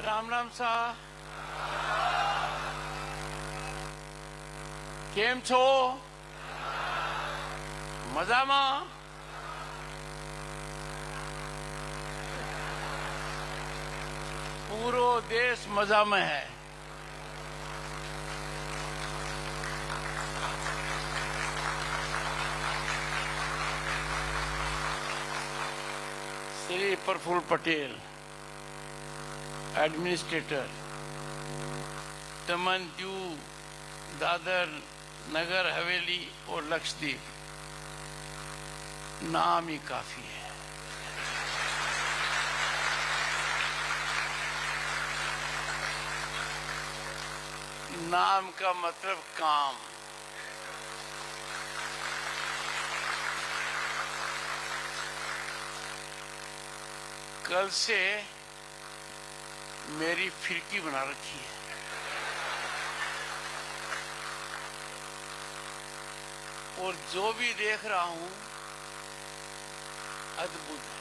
રામ રામ શાહ, કેમ છો? મજામાં? પૂરો દેશ મજામાં है। श्री प्रफुल्ल पटेल, एडमिनिस्ट्रेटर, दमन, दीव, दादर, नगर हवेली और लक्षद्वीप, नाम ही काफी है। नाम का मतलब काम। कल से मेरी फिरकी बना रखी है। और जो भी देख रहा हूं अद्भुत है।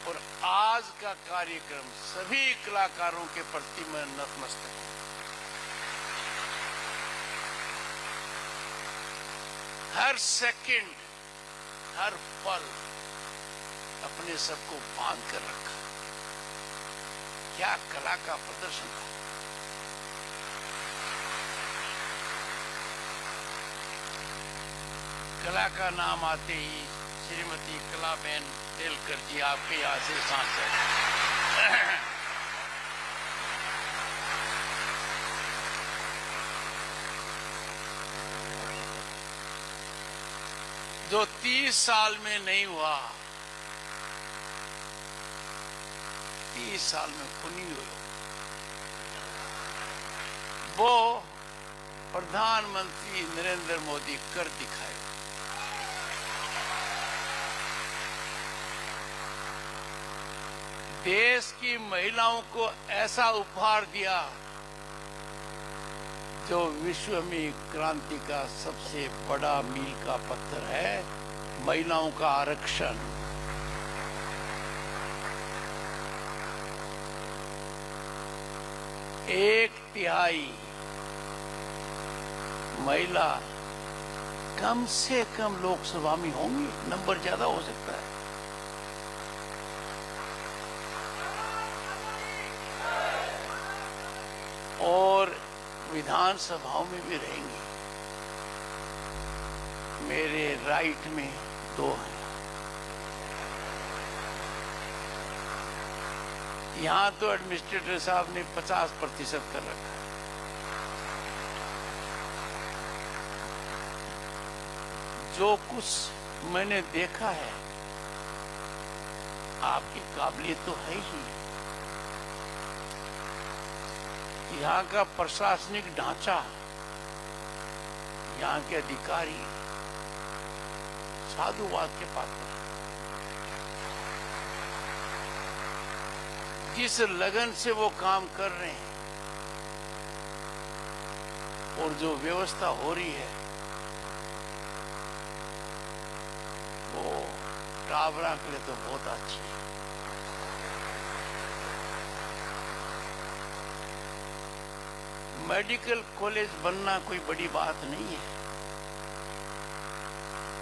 और आज का कार्यक्रम सभी कलाकारों के प्रति मैं नतमस्तक हूं। हर सेकंड, हर पल अपने सबको बांध कर रखा। क्या कला का प्रदर्शन था। कला का नाम आते ही श्रीमती कलाबेन तेलकर जी आपके यहाँ से सांसद। जो 30 साल में नहीं हुआ, 30 साल में नहीं हुआ, वो प्रधानमंत्री नरेंद्र मोदी कर दिखाए। देश की महिलाओं को ऐसा उपहार दिया जो विश्व में क्रांति का सबसे बड़ा मील का पत्थर है, महिलाओं का आरक्षण। एक तिहाई महिला कम से कम लोकसभा में होंगी, नंबर ज्यादा हो सकता है। और विधानसभाओं में भी रहेंगी। मेरे राइट में 2 हैं। यहां तो एडमिनिस्ट्रेटर साहब ने 50% कर रखा है। जो कुछ मैंने देखा है, आपकी काबिलियत तो है ही। यहाँ का प्रशासनिक ढांचा, यहाँ के अधिकारी साधुवाद के पात्र। जिस लगन से वो काम कर रहे हैं और जो व्यवस्था हो रही है, वो टावरा के लिए तो बहुत अच्छी है। मेडिकल कॉलेज बनना कोई बड़ी बात नहीं है,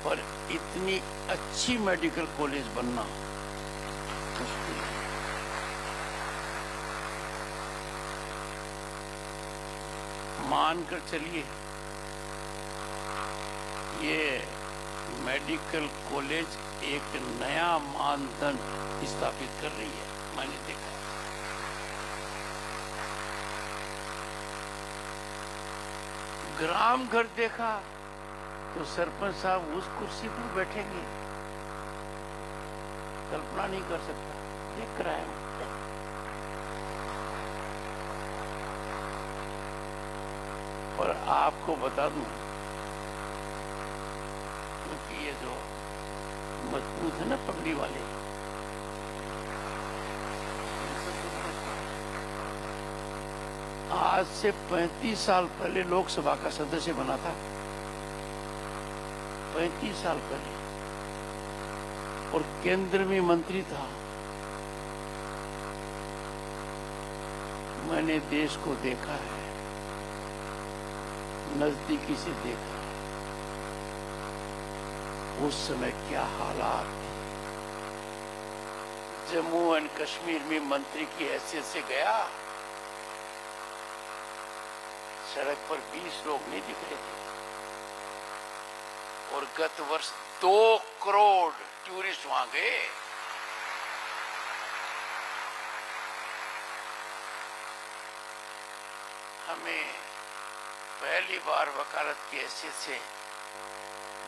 पर इतनी अच्छी मेडिकल कॉलेज बनना मुश्किल है। मानकर चलिए, ये मेडिकल कॉलेज एक नया मानदंड स्थापित कर रही है। मैंने देखा ग्राम घर देखा तो सरपंच साहब उस कुर्सी पर बैठेंगे, कल्पना नहीं कर सकता। देख रहा है। और आपको बता दूं, क्योंकि ये जो मजबूत है ना पगड़ी वाले, आज से 35 साल पहले लोकसभा का सदस्य बना था। 35 साल पहले और केंद्र में मंत्री था। मैंने देश को देखा है, नजदीकी से देखा है। उस समय क्या हालात थे। जम्मू एंड कश्मीर में मंत्री की हैसियत से गया, सड़क पर 20 लोग नहीं दिख रहे थे। और गत वर्ष 2 करोड़ टूरिस्ट वहां गए। हमें पहली बार वकालत की हैसियत से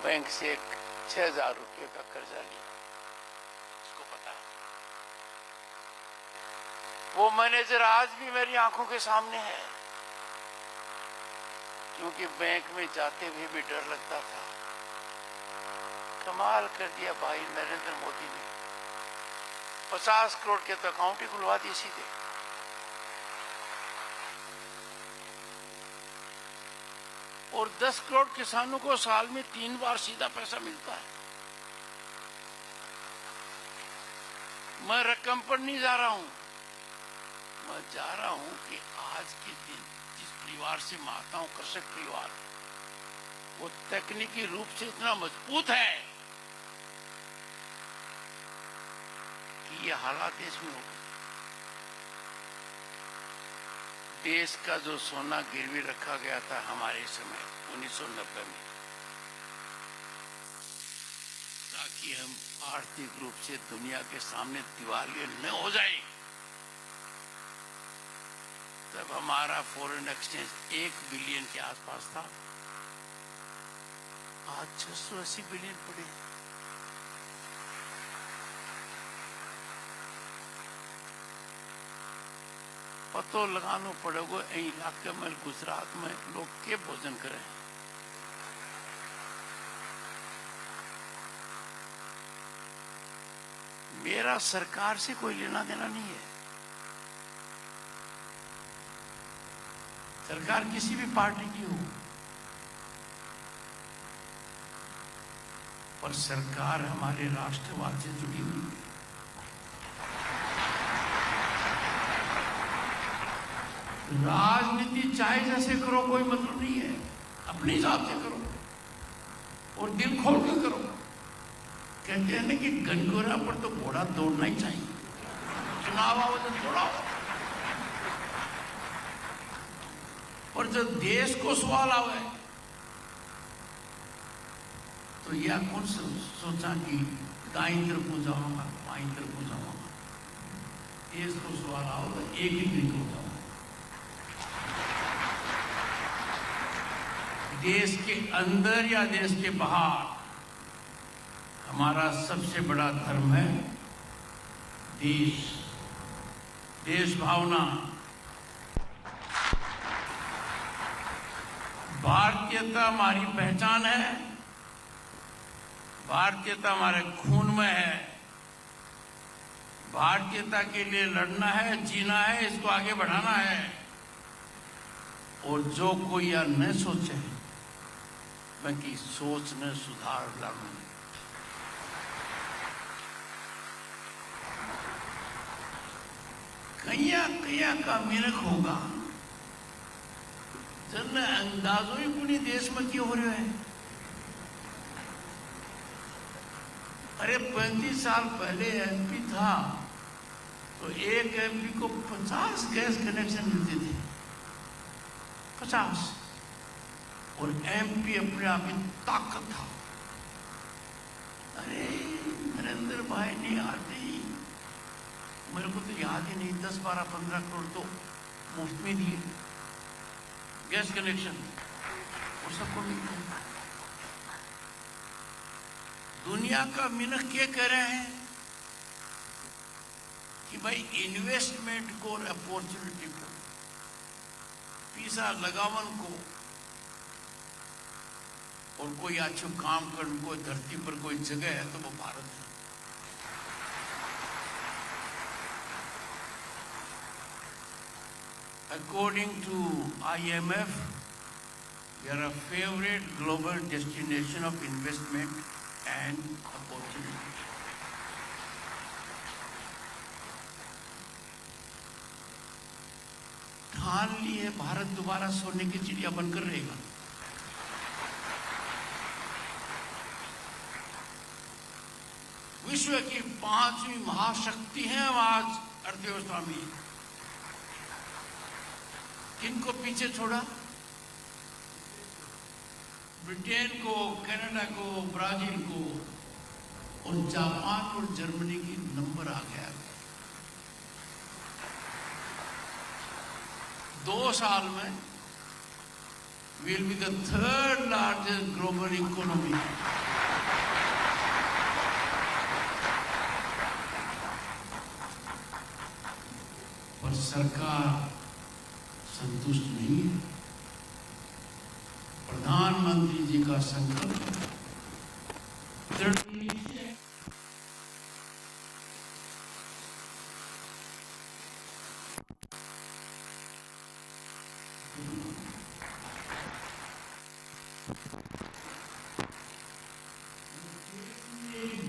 बैंक से 6,000 रुपये का कर्जा लिया। उसको पता है। वो मैनेजर आज भी मेरी आंखों के सामने है, क्योंकि बैंक में जाते हुए भी डर लगता था। कमाल कर दिया भाई नरेंद्र मोदी ने। 50 करोड़ के तो अकाउंट ही खुलवा दिए सीधे। और 10 करोड़ किसानों को साल में 3 बार सीधा पैसा मिलता है। मैं रकम पर नहीं जा रहा हूं, मैं जा रहा हूं कि आज के दिन जिस परिवार से मैं आता हूं, कृषक परिवार, वो तकनीकी रूप से इतना मजबूत है कि ये हालात देश में हो गए। देश का जो सोना गिरवी रखा गया था हमारे समय 1990 में, ताकि हम आर्थिक रूप से दुनिया के सामने दिवालिये न हो जाए, तब हमारा फॉरेन एक्सचेंज 1 बिलियन के आसपास था। आज 680 बिलियन पड़े। पतो लगाना पड़ेगा इलाके में, गुजरात में लोग के भोजन करें। मेरा सरकार से कोई लेना देना नहीं है। सरकार किसी भी पार्टी की हो, पर सरकार हमारे राष्ट्रवाद से जुड़ी हुई है। राजनीति चाहे जैसे करो, कोई मतलब नहीं है। अपने हिसाब से करो और दिल खोल के करो। कहते हैं ना कि गनगोरा पर तो घोड़ा दौड़ना ही चाहिए। चुनाव आओ तो दौड़ाओ, और जब देश को सवाल आवे तो यह कौन सोचा कि दाईं तरफ को जाऊंगा, बाईं तरफ को जाऊंगा। देश को सवाल आओ तो एक ही दिन हो जाऊंगा। देश के अंदर या देश के बाहर, हमारा सबसे बड़ा धर्म है देश, देश भावना। भारतीयता हमारी पहचान है, भारतीयता हमारे खून में है। भारतीयता के लिए लड़ना है, जीना है, इसको आगे बढ़ाना है। और जो कोई यह न सोचे बाकी सोच में सुधार लाना। कया का मिनक होगा जन अंदाजो ही पूरी देश में क्यों हो रहे हैं। अरे 35 साल पहले एमपी था तो एक एमपी को 50 गैस कनेक्शन मिलते थे, 50। और एमपी अपने आप में ताकत था। अरे नरेंद्र भाई ने आते ही, मेरे को तो याद ही नहीं, 10, 12, 15 करोड़ तो मुफ्त में दिए गैस कनेक्शन, और सबको मिलता है। दुनिया का मिनख क्या कह रहे हैं कि भाई इन्वेस्टमेंट को और अपॉर्चुनिटी को, पैसा लगावन को और कोई अच्छो काम करने को धरती पर कोई जगह है तो वो भारत है। According to IMF, we are a favorite global destination of investment and opportunity. ठान ली है भारत दोबारा सोने की चिड़िया बनकर रहेगा। विश्व की 5वीं महाशक्ति है हम आज अर्थव्यवस्था में। किनको पीछे छोड़ा? ब्रिटेन को, कनाडा को, ब्राजील को, और जापान और जर्मनी की नंबर आ गया। 2 साल में will be the 3rd largest global economy. पर सरकार संतुष्ट नहीं है। प्रधानमंत्री जी का संकल्प दृढ़ निश्चय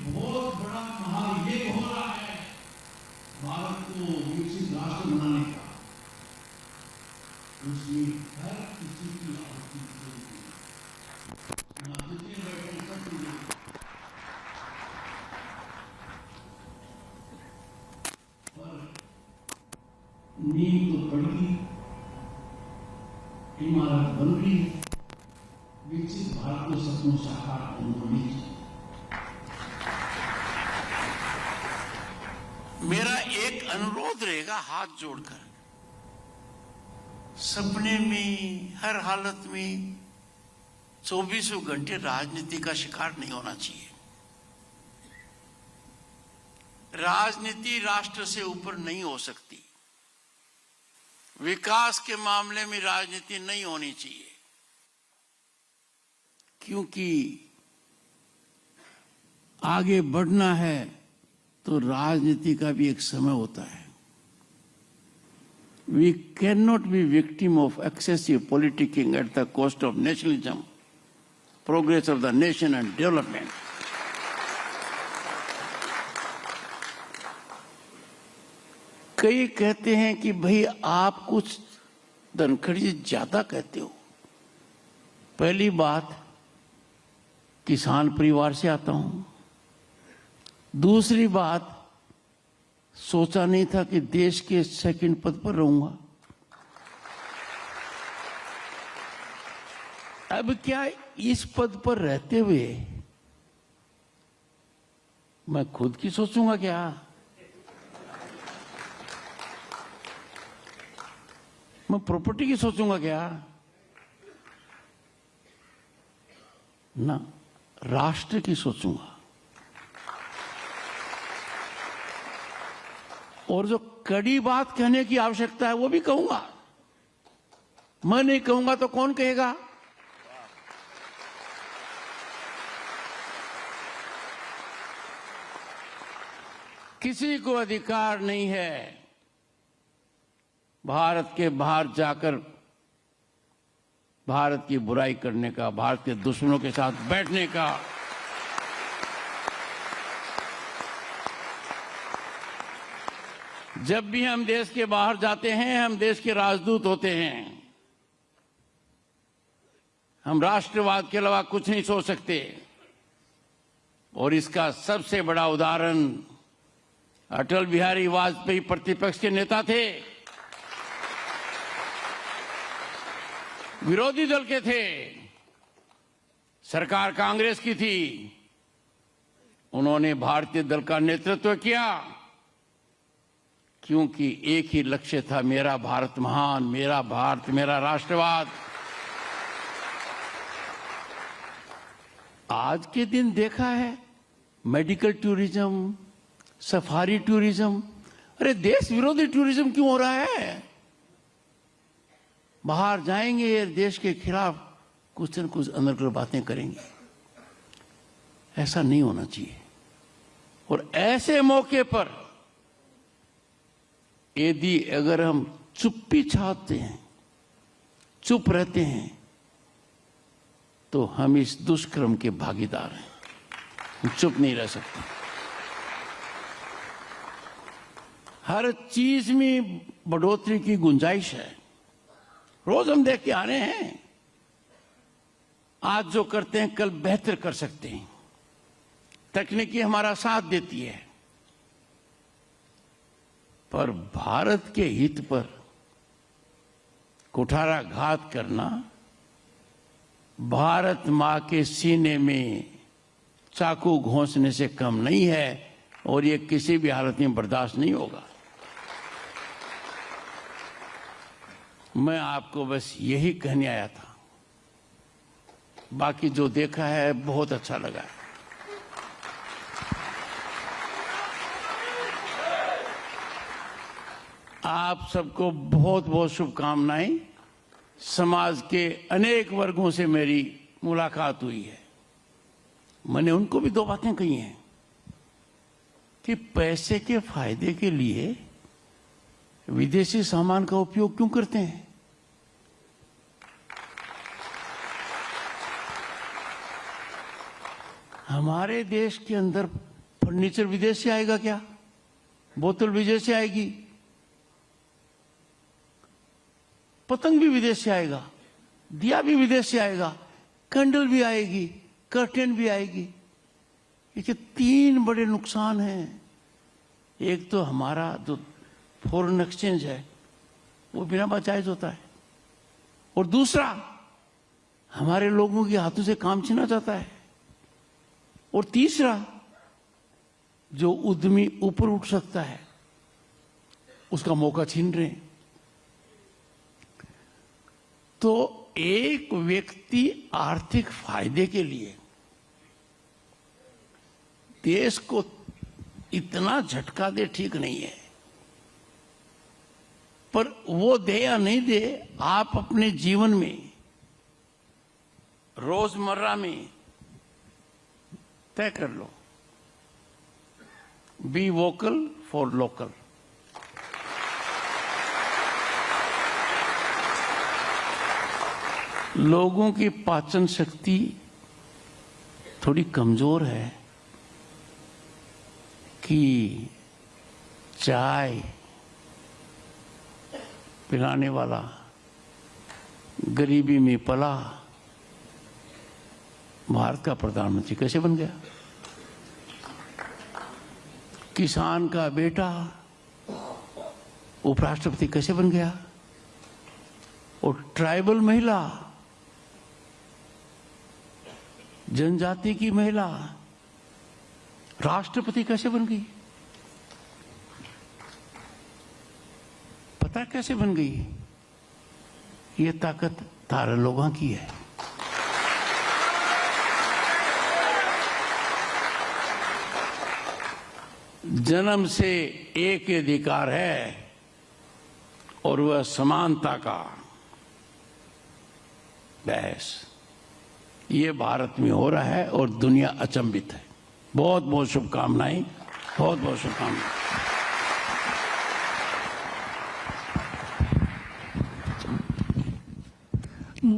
बहुत बड़ा महायज्ञ हो रहा है भारत को विकसित राष्ट्र बनाने का। उसमें हर किसी की आर्थिक नींव तो पड़ गई, इमारत बन गई, विकसित भारत को सपनों साकार होनी चाहिए। मेरा एक अनुरोध रहेगा हाथ जोड़कर, सपने में हर हालत में 24 घंटे राजनीति का शिकार नहीं होना चाहिए। राजनीति राष्ट्र से ऊपर नहीं हो सकती। विकास के मामले में राजनीति नहीं होनी चाहिए, क्योंकि आगे बढ़ना है तो राजनीति का भी एक समय होता है। We cannot be victim of excessive politicking at the cost of nationalism, progress of the nation and development. कई कहते हैं कि भाई आप कुछ धनखड़ जी ज्यादा कहते हो। पहली बात, किसान परिवार से आता हूं। दूसरी बात, सोचा नहीं था कि देश के 2nd पद पर रहूंगा। अब क्या इस पद पर रहते हुए मैं खुद की सोचूंगा क्या? मैं प्रॉपर्टी की सोचूंगा क्या? ना, राष्ट्र की सोचूंगा। और जो कड़ी बात कहने की आवश्यकता है वो भी कहूंगा। मैं नहीं कहूंगा तो कौन कहेगा? किसी को अधिकार नहीं है भारत के बाहर जाकर भारत की बुराई करने का, भारत के दुश्मनों के साथ बैठने का। जब भी हम देश के बाहर जाते हैं, हम देश के राजदूत होते हैं। हम राष्ट्रवाद के अलावा कुछ नहीं सोच सकते। और इसका सबसे बड़ा उदाहरण अटल बिहारी वाजपेयी प्रतिपक्ष के नेता थे, विरोधी दल के थे, सरकार कांग्रेस की थी। उन्होंने भारतीय दल का नेतृत्व किया क्योंकि एक ही लक्ष्य था, मेरा भारत महान, मेरा भारत, मेरा राष्ट्रवाद। आज के दिन देखा है मेडिकल टूरिज्म, सफारी टूरिज्म। अरे देश विरोधी टूरिज्म क्यों हो रहा है? बाहर जाएंगे, देश के खिलाफ कुछ न कुछ अंदर बातें करेंगे। ऐसा नहीं होना चाहिए। और ऐसे मौके पर यदि अगर हम चुप्पी छाते हैं, चुप रहते हैं, तो हम इस दुष्कर्म के भागीदार हैं। हम चुप नहीं रह सकते। हर चीज में बढ़ोतरी की गुंजाइश है। रोज हम देख के आ रहे हैं। आज जो करते हैं कल बेहतर कर सकते हैं। तकनीकी हमारा साथ देती है, पर भारत के हित पर कुठाराघात करना भारत मां के सीने में चाकू घोंसने से कम नहीं है, और ये किसी भी हालत में बर्दाश्त नहीं होगा। मैं आपको बस यही कहने आया था। बाकी जो देखा है बहुत अच्छा लगा है। आप सबको बहुत बहुत शुभकामनाएं। समाज के अनेक वर्गों से मेरी मुलाकात हुई है। मैंने उनको भी दो बातें कही हैं कि पैसे के फायदे के लिए विदेशी सामान का उपयोग क्यों करते हैं। हमारे देश के अंदर फर्नीचर विदेश से आएगा क्या? बोतल विदेश से आएगी, पतंग भी विदेश से आएगा, दिया भी विदेश से आएगा, कैंडल भी आएगी, कर्टेन भी आएगी। ये 3 बड़े नुकसान हैं। एक तो हमारा जो फॉरेन एक्सचेंज है वो बिना बाजायज होता है, और दूसरा हमारे लोगों के हाथों से काम छीना जाता है, और तीसरा जो उद्यमी ऊपर उठ सकता है उसका मौका छीन रहे हैं। तो एक व्यक्ति आर्थिक फायदे के लिए देश को इतना झटका दे ठीक नहीं है, पर वो दे या नहीं दे, आप अपने जीवन में रोजमर्रा में तय कर लो। Be vocal for local. लोगों की पाचन शक्ति थोड़ी कमजोर है कि चाय पिलाने वाला गरीबी में पला भारत का प्रधानमंत्री कैसे बन गया? किसान का बेटा उपराष्ट्रपति कैसे बन गया? और ट्राइबल महिला, जनजाति की महिला राष्ट्रपति कैसे बन गई? पता कैसे बन गई? ये ताकत तारा लोगों की है। जन्म से एक ही अधिकार है, और वह समानता का। बस ये भारत में हो रहा है और दुनिया अचंभित है। बहुत बहुत शुभकामनाएं, बहुत बहुत शुभकामनाएं।